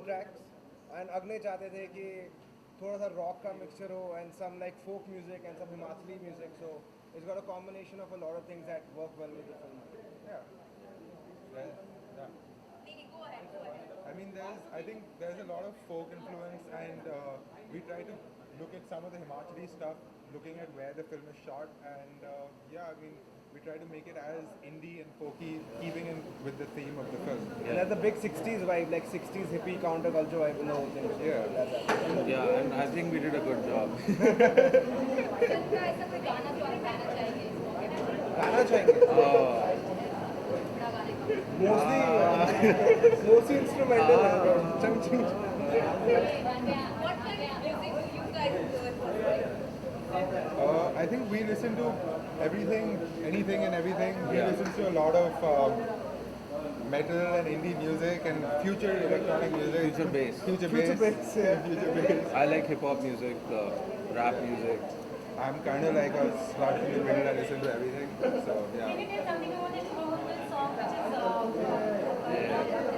tracks, and Agne चाहते थे कि थोड़ा सा rock का mixture हो and some like folk music and some Himachali music. So it's got a combination of a lot of things that work well with the film. Yeah. Yeah. Yeah. Niki, go ahead, go ahead. I mean, I think there's a lot of folk influence, and we try to look at some of the Himachali stuff, looking at where the film is shot, and yeah, I mean, we try to make it as indie and folky, keeping in with the theme of the film. And there's a big 60s vibe, like 60s hippie counterculture vibe in the whole thing. Yeah. Yeah, and I think we did a good job. Film का ऐसा कोई गाना जो आप गाना चाहेंगे इस मौके पर? गाना चाहेंगे बड़ा गाने का। mostly instrumental. Chung chung. What kind of music do you guys prefer? I think we listen to everything, anything and everything. We Yeah. listen to a lot of metal and indie music and future electronic music. Future bass. Future Future bass. bass, yeah. Future bass. I like hip hop music, rap music. I'm kind of like a slut in the middle. I listen to everything. So yeah. Can you tell something about the Shubhamangal song, which is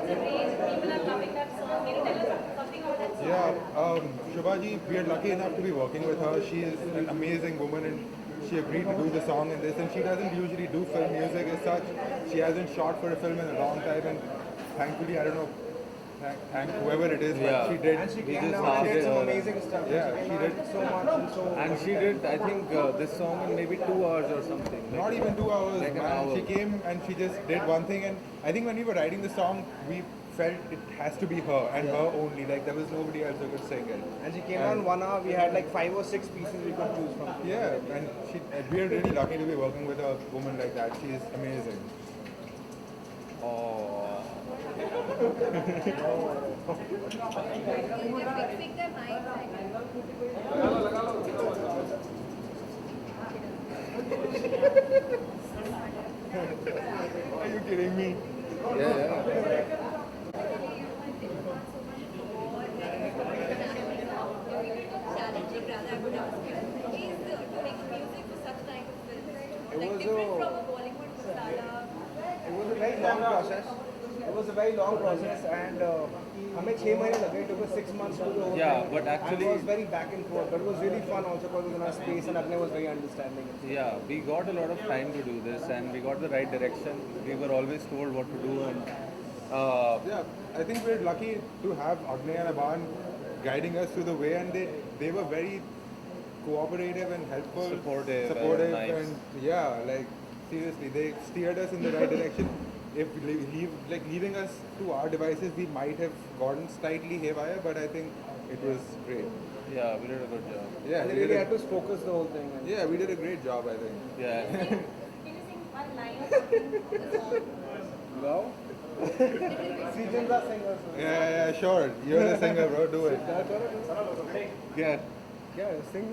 it's a rage, people are loving that song. Can you tell us something about that song? Yeah, Shubhaji, we are lucky enough to be working with her. She is an amazing woman, and she agreed to do the song in this. And she doesn't usually do film music as such. She hasn't shot for a film in a long time, and thankfully, I don't know, thank whoever it is, Yeah. but she did. And she We came just down and did some started, amazing stuff. yeah, she she did did. so much and so. And she did, I think, this song in maybe 2 hours or something. Not even 2 hours, Like an man. hour. She came and she just did one thing, and I think when we were writing the song, we felt it has to be her and her only. Like there was nobody else who could sing it. And she came on 1 hour. We had like 5 or 6 pieces we could choose from. Yeah, and we are really lucky to be working with a woman like that. She is amazing. Oh. Fixing their minds. Are you kidding me? Yeah. Challenging rather, I would ask you, is to make music for such kind of films? It Like was different a- from a Bollywood masala. It was a very long process. It was a very long process, and हमें 6 महीने लगे. It took us 6 months to do the whole Yeah, thing. but actually- And it was very back and forth, but it was really fun also because it was in our space, and Agne was very understanding. Yeah, we got a lot of time to do this, and we got the right direction. We were always told what to do, and Yeah, I think we're lucky to have Agne and Aban guiding us through the way, and they were very cooperative and helpful, Supportive and nice. and yeah, like seriously, they steered us in the right direction. If leaving us to our devices, we might have gotten slightly haywire, but I think it was great. yeah, we did a good job. Yeah, And we they did really a, had to focus the whole thing. And yeah, we did a great job, I think. Yeah. Can you sing one line or something from the song? wow. Srijans are singers. Yeah, sure. You're the singer, bro. Do it. Yeah. Yeah, sing.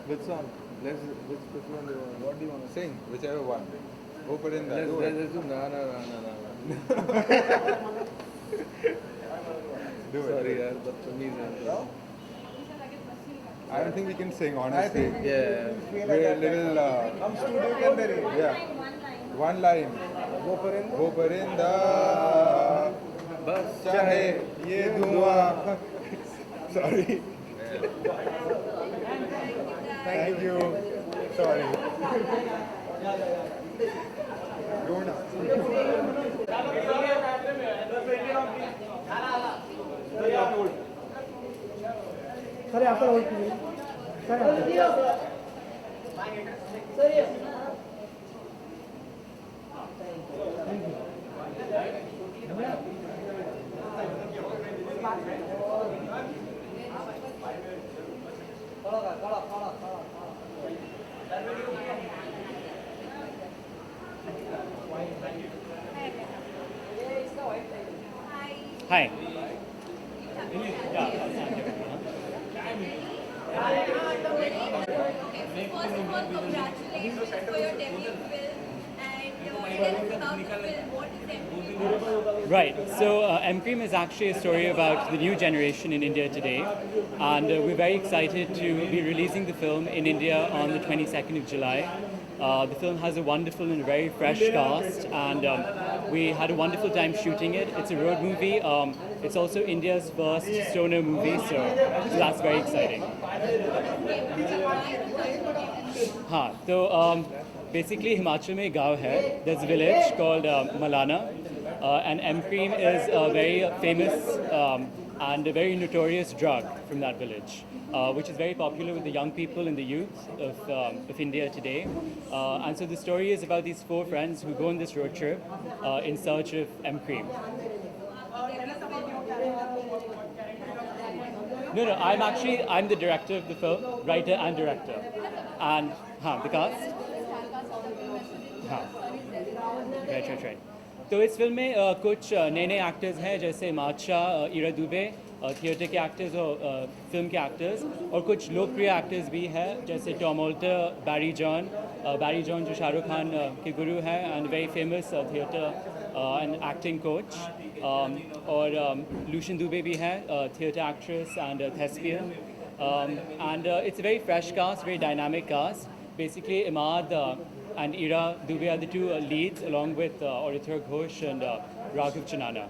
Which song? Which one do you want? What do you want to Sing whichever one. Open in that. Let's, Do it. let's do na na na na na. Do it. Sorry, yaar, badtameez hai. I don't think we can sing, honestly. think- Yeah. We're a little. हम studio के अंदर ही Yeah. One line. One line. वो परिंदा वो परिंदा बस चाहे ये धुआं. Sorry. Thank you. Sorry. Don't. Sir यहाँ पर होल्ड कीजिए सर यहाँ पर Hi. Okay, first of all, congratulations for your debut film. And tell us about the film. What is it? Right. So M Cream is actually a story about the new generation in India today, and we're very excited to be releasing the film in India on the 22nd of July. The film has a wonderful and very fresh cast, and we had a wonderful time shooting it. It's a road movie. It's also India's first stoner movie, so that's very exciting. हाँ तो basically Himachal में एक गाँव है. There's a village called Malana, and M-cream is a very famous and a very notorious drug from that village, which is very popular with the young people and the youth of India today. And so the story is about these four friends who go on this road trip in search of M-cream. No, I'm the director of the film, writer and director. And the cast? Right. तो इस film में कुछ नए नए actors हैं जैसे माचा, Ira Dubey, theatre के actors और फिल्म के एक्टर्स, और कुछ लोकप्रिय एक्टर्स भी हैं जैसे टॉम ऑल्टर, बैरी जॉन जो शाहरुख खान के गुरु हैं and very famous theatre and acting coach, और लूशन दुबे भी हैं, theatre actress and thespian, and it's a very fresh cast, very dynamic cast. Basically Imad and Ira Dubey are the two leads, along with Aurithra Ghosh and Raghav Chanana.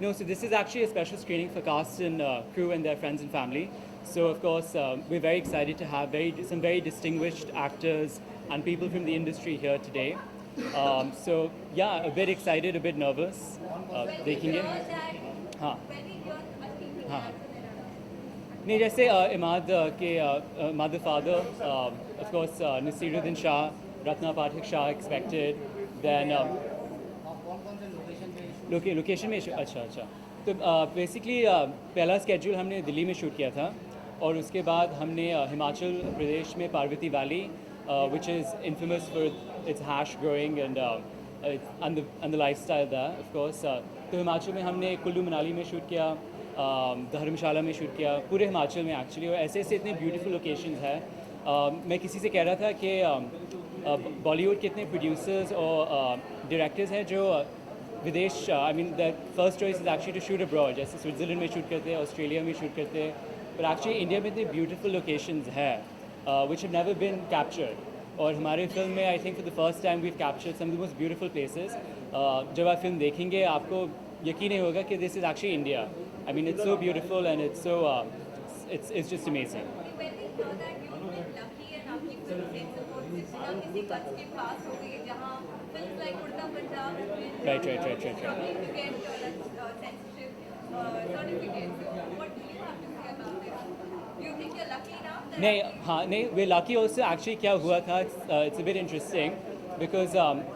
No, so this is actually a special screening for cast and crew and their friends and family. So of course, we're very excited to have some very distinguished actors and people from the industry here today. So yeah, a bit excited, a bit nervous. Taking it. हाँ. नहीं जैसे इमाद के mother father, of course Nasiruddin Shah, Ratna Pathak Shah expected, then location में अच्छा तो basically पहला schedule हमने दिल्ली में शूट किया था, और उसके बाद हमने हिमाचल प्रदेश में Parvati valley, which is infamous for its hash growing and the lifestyle there, of course. तो हिमाचल में हमने कुल्लू मनाली में शूट किया, धर्मशाला में शूट किया, पूरे हिमाचल में एक्चुअली, और ऐसे ऐसे इतने ब्यूटीफुल लोकेशंस हैं. मैं किसी से कह रहा था कि बॉलीवुड के इतने प्रोड्यूसर्स और डायरेक्टर्स हैं जो विदेश, I mean the first choice is actually to shoot abroad, जैसे स्विट्ज़रलैंड में शूट करते हैं, ऑस्ट्रेलिया में शूट करते हैं, पर एक्चुअली इंडिया में इतने ब्यूटीफुल लोकेशंस हैं which have never been captured. और हमारे फिल्म में I think for the first time we have captured some of the most beautiful places. जब आप फिल्म देखेंगे आपको यकीन नहीं होगा कि this is actually India. I mean it's so beautiful and it's so it's just amazing. When we know that you've been lucky and आपकी film set support सिलसिला किसी कच्छ के पास हो गई, जहाँ फिल्म्स लाइक उड़ता Punjab Right. struggling to get censorship certificates. So what do you have to say about it? Do you think you're lucky now? नहीं, we're lucky also. Actually क्या हुआ था, it's a bit interesting because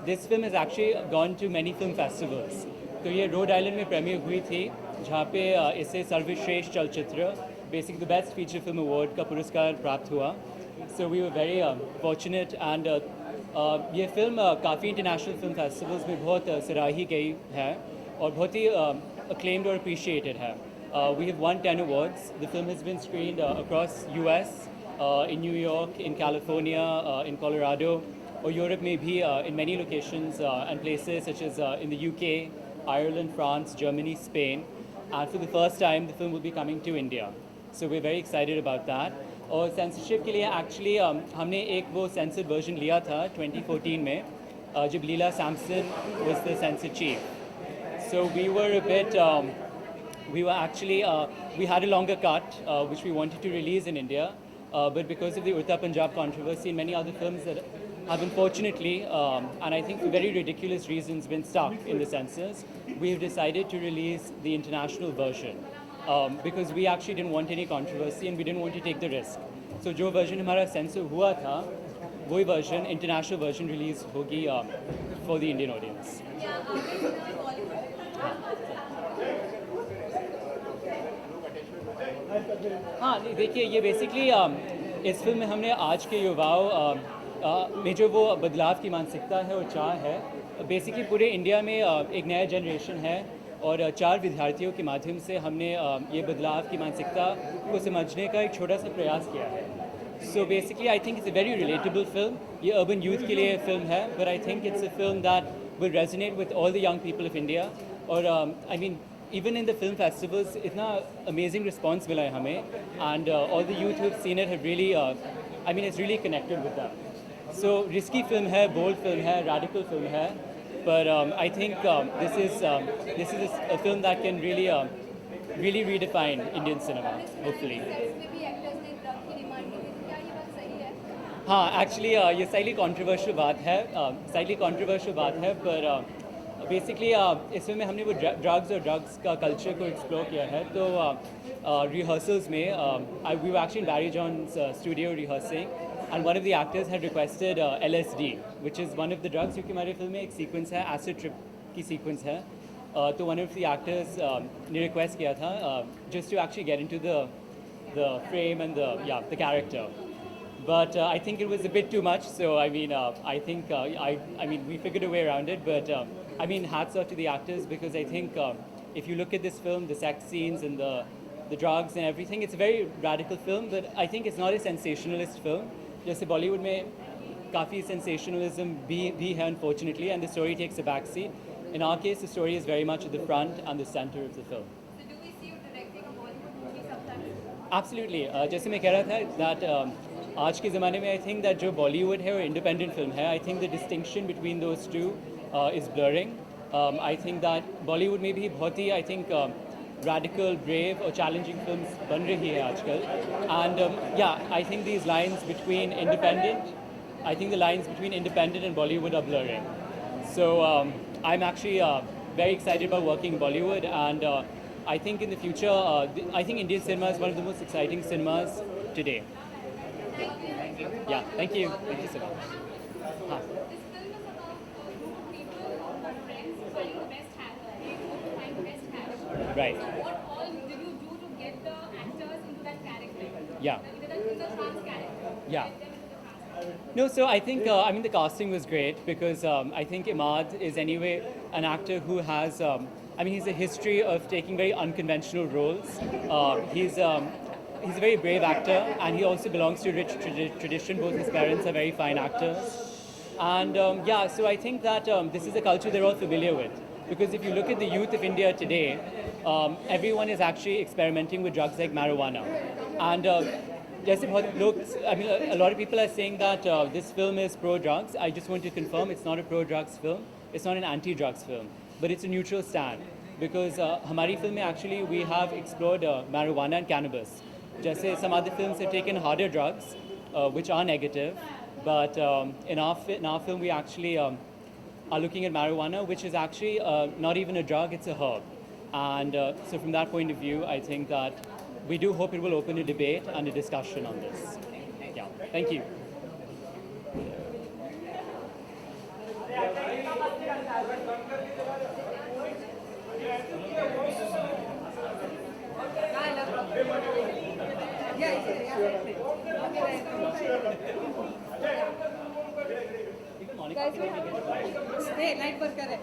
this film has actually gone to many film festivals. तो ये Rhode Island में premiere हुई थी, जहाँ पे इसे सर्वश्रेष्ठ चलचित्र, basic the best feature film award का पुरस्कार प्राप्त हुआ. So we were very fortunate and ये फिल्म काफ़ी इंटरनेशनल फिल्म फेस्टिवल्स में बहुत सराही गई है और बहुत ही acclaimed or appreciated है. We have won 10 awards. The film has been screened across US, in New York, in California, in Colorado, or Europe maybe in many locations and places such as in the UK, Ireland, France, Germany, Spain. And for the first time, the film will be coming to India. So we're very excited about that. और censorship के लिए actually हमने एक वो censored version लिया था 2014 में, जब लीला Samson was the censor chief. So we were a bit, we were actually, we had a longer cut which we wanted to release in India, but because of the Urta Punjab controversy and many other films that have unfortunately, and I think for very ridiculous reasons, been stuck in the censors, we have decided to release the international version because we actually didn't want any controversy and we didn't want to take the risk. So जो version हमारा censor हुआ था, वही version, international version release होगी for the Indian audience. क्या आपने बॉलीवुड हाँ नहीं, देखिए ये बेसिकली इस फिल्म में हमने आज के युवाओं में जो वो बदलाव की मानसिकता है और चाह है, बेसिकली पूरे इंडिया में एक नया जनरेशन है और 4 विद्यार्थियों के माध्यम से हमने ये बदलाव की मानसिकता को समझने का एक छोटा सा प्रयास किया है. So basically I think it's a very relatable film. ये अर्बन यूथ के लिए फिल्म है, but I think it's a film that will resonate with all the young people of India. और I mean even in the film festivals, itna amazing response mila hai hame, and all the youth who've seen it have really, I mean, it's really connected with them. So risky film है, bold film है, radical film है, but I think this is a film that can really redefine Indian cinema, hopefully. Sets में भी actors ने drug की demand की थी, तो क्या ये बात सही है? हाँ, एक्चुअली ये slightly controversial बात है, पर बेसिकली इस फिल्म में हमने वो ड्रग्स और ड्रग्स का कल्चर को एक्सप्लोर किया है. तो रिहर्सल्स में we were actually in Barry John's studio rehearsing, and one of the actors had requested LSD, which is one of the drugs, क्योंकि हमारे फिल्म में एक सीक्वेंस है, एसिड ट्रिप की सीक्वेंस है. तो वन ऑफ द एक्टर्स ने request किया था just to actually get into the frame and the character. But I think it was a bit too much. So I mean, I mean, we figured a way around it. But I mean, hats off to the actors, because I think if you look at this film, the sex scenes and the drugs and everything, it's a very radical film. But I think it's not a sensationalist film. जैसे Bollywood में काफ़ी sensationalism भी है, unfortunately, and the story takes a backseat. In our case, the story is very much at the front and the center of the film. So do we see you directing a Bollywood movie sometime? Absolutely. जैसे मैं कह रहा था that आज के ज़माने में I think that जो बॉलीवुड है और इंडिपेंडेंट फिल्म है, I think the distinction between those two is blurring. I think that Bollywood में भी बहुत ही आई थिंक radical, brave और challenging films बन रही है आजकल. And yeah, I think these lines between independent, I think the lines between independent and Bollywood are blurring. So I'm actually very excited about working in Bollywood, and I think in the future, I think Indian cinema is one of the most exciting cinemas today. Yeah, thank you so much. हाँ. This film is about a group of people who are friends find the best character. They hope to find the best character. Right. So what all did you do to get the actors into that character? Yeah. The trans character. Yeah. Get them into the trans character. No, so I think I mean the casting was great, because I think Imad is anyway an actor who has I mean he's a history of taking very unconventional roles. He's a very brave actor, and he also belongs to a rich tradition. Both his parents are very fine actors. And yeah, so I think that this is a culture they're all familiar with. Because if you look at the youth of India today, everyone is actually experimenting with drugs like marijuana. And जैसे बहुत लोग, I mean, a lot of people are saying that this film is pro-drugs. I just want to confirm it's not a pro-drugs film. It's not an anti-drugs film. But it's a neutral stand. Because हमारी film में actually we have explored marijuana and cannabis. Just some other films have taken harder drugs, which are negative, but in our film we actually are looking at marijuana, which is actually not even a drug, it's a herb. And so from that point of view, I think that we do hope it will open a debate and a discussion on this. Yeah, thank you. Guys, stay, light worker है.